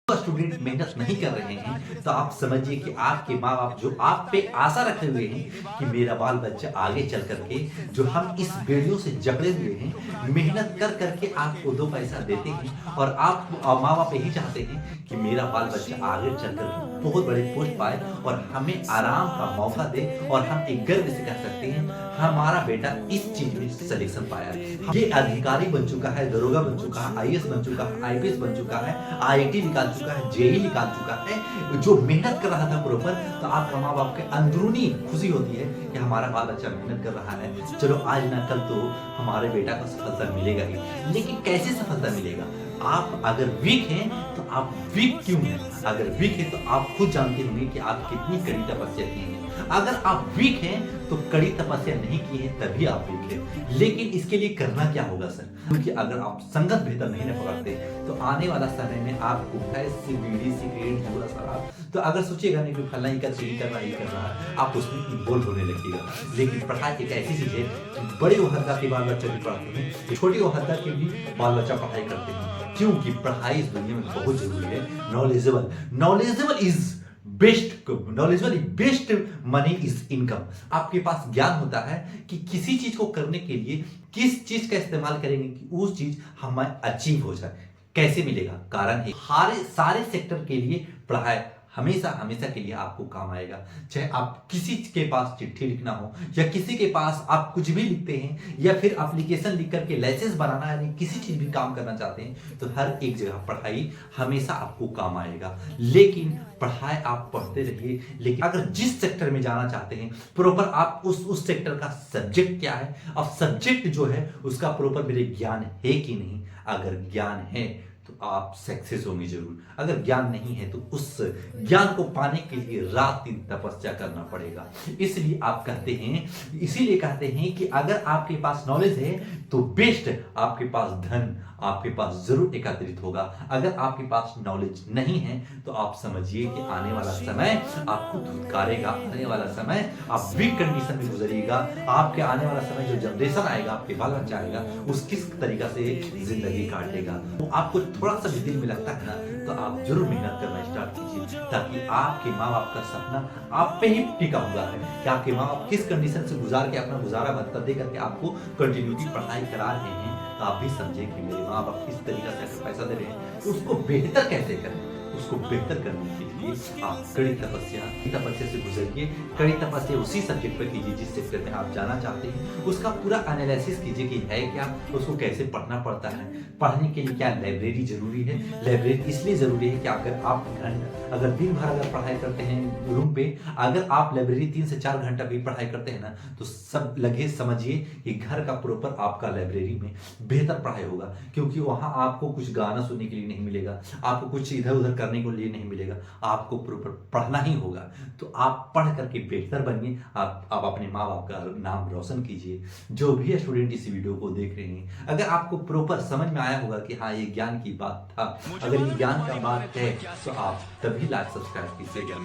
Student मेहनत नहीं कर रहे हैं तो आप समझिए कि आपके माँ बाप जो आप पे आशा रखे हुए हैं कि मेरा बाल बच्चा आगे चल करके जो हम इस बेड़ियों से जकड़े हुए हैं मेहनत कर करके आपको दो पैसा देते हैं और आप माँ बाप यही चाहते हैं कि मेरा बाल बच्चा आगे चल करके बहुत बड़े पोस्ट पाए और हमें आराम का मौका दे और हम एक गर्व से कह सकते हैं हमारा बेटा इस चीज में सिलेक्शन पाया। ये अधिकारी बन चुका है, दरोगा बन चुका है, आईएएस बन चुका है, आईपीएस बन चुका है, आईआईटी निकाल चुका है, जेईई निकाल चुका है, जो मेहनत कर रहा था प्रॉपर। तो आपका माँ बाप के अंदरूनी खुशी होती है कि हमारा बाल बच्चा मेहनत कर रहा है, चलो आज ना कल तो हमारे बेटा को सफलता मिलेगा ही। लेकिन कैसे सफलता मिलेगा? आप अगर वीक हैं तो आप वीक क्यों हैं? अगर वीक है तो आप खुद जानते होंगे कि आप कितनी कड़ी तपस्या की है। अगर आप वीक हैं तो कड़ी तपस्या नहीं की है तभी आप वीक हैं। लेकिन इसके लिए करना क्या होगा सर? क्योंकि अगर आप संगत बेहतर नहीं न पकड़ते तो आने वाला समय में आपको ऐसी बीड़ी सिगरेट जुआ शराब तो अगर सोचिएगा नहीं कि फलना ही कर रहा है आप उसमें इन्वॉल्व होने लगेगा। लेकिन पढ़ाई एक ऐसी चीज है बड़े ओहदा के बाल बच्चे भी पढ़ते हैं, छोटी ओहदा के भी बाल बच्चा पढ़ाई करते हैं। क्योंकि पढ़ाई इस दुनिया में बहुत जरूरी है। Knowledgeable is best money is income. आपके पास ज्ञान होता है कि किसी चीज को करने के लिए किस चीज का इस्तेमाल करेंगे कि वो चीज हमें अचीव हो जाए। कैसे मिलेगा? कारण है सारे सेक्टर के लिए पढ़ाई हमेशा के लिए आपको काम आएगा। चाहे आप किसी के पास चिट्ठी लिखना हो या किसी के पास आप कुछ भी लिखते हैं या फिर एप्लीकेशन लिख करके लाइसेंस बनाना है, किसी चीज भी काम करना चाहते हैं तो हर एक जगह पढ़ाई हमेशा आपको काम आएगा। लेकिन पढ़ाई आप पढ़ते रहिए। लेकिन अगर जिस सेक्टर में जाना चाहते हैं प्रॉपर आप उस सेक्टर का सब्जेक्ट क्या है, अब सब्जेक्ट जो है उसका प्रॉपर मेरे ज्ञान है कि नहीं। अगर ज्ञान है तो आप सक्सेस होंगे जरूर। अगर ज्ञान नहीं है तो उस ज्ञान को पाने के लिए रात दिन तपस्या करना पड़ेगा। इसीलिए कहते हैं कि अगर आपके पास नॉलेज है तो बेस्ट, आपके पास धन आपके पास जरूर एकत्रित होगा। अगर आपके पास नॉलेज नहीं है तो आप समझिए कि आने वाला समय आपको धुतकारेगा, आने वाला समय आप वीक कंडीशन में गुजरिएगा। आपके आने वाला समय जो जनरेशन आएगा, आपके बाल बच्चा आएगा, उस किस तरीका से जिंदगी काटेगा। तो आपको थोड़ा सा भी दिल में लगता है ना तो आप जरूर मेहनत करना स्टार्ट कीजिए ताकि आपके माँ बाप का सपना आप पे ही टिका हुआ है कि आपके माँ बाप किस कंडीशन से गुजार के अपना गुजारा भत्ता दे करके आपको कंटिन्यूटी पढ़ाई करा रहे हैं। तो आप भी समझे कि मेरे माँ बाप किस तरीका से पैसा दे रहे हैं, उसको बेहतर कैसे करें। उसको बेहतर करने के लिए आप कड़ी तपस्या से गुजरिए। कड़ी तपस्या उसी सब्जेक्ट पर कीजिए जिस सेक्टर में आप जाना चाहते हैं। उसका पूरा एनालिसिस कीजिए कि है क्या, उसको कैसे पढ़ना पड़ता है। पढ़ने के लिए क्या लाइब्रेरी जरूरी है? लाइब्रेरी इसलिए जरूरी है कि अगर दिन भर अगर पढ़ाई करते हैं रूम पे, अगर आप लाइब्रेरी 3 से 4 घंटा भी पढ़ाई करते हैं ना तो सब लगे समझिए कि घर का प्रॉपर आपका लाइब्रेरी में बेहतर पढ़ाई होगा। क्योंकि वहां आपको कुछ गाना सुनने के लिए नहीं मिलेगा, आपको कुछ इधर उधर करने को लिए नहीं मिलेगा, आपको प्रॉपर पढ़ना ही होगा। तो आप पढ़ करके बेहतर बनिए। आप अपने माँ बाप का नाम रोशन कीजिए। जो भी स्टूडेंट इस वीडियो को देख रहे हैं, अगर आपको प्रॉपर समझ में आया होगा कि हाँ ये ज्ञान की बात था, अगर ये ज्ञान का बात है तो आप तभी लाइक सब्सक्राइब कीजिएगा।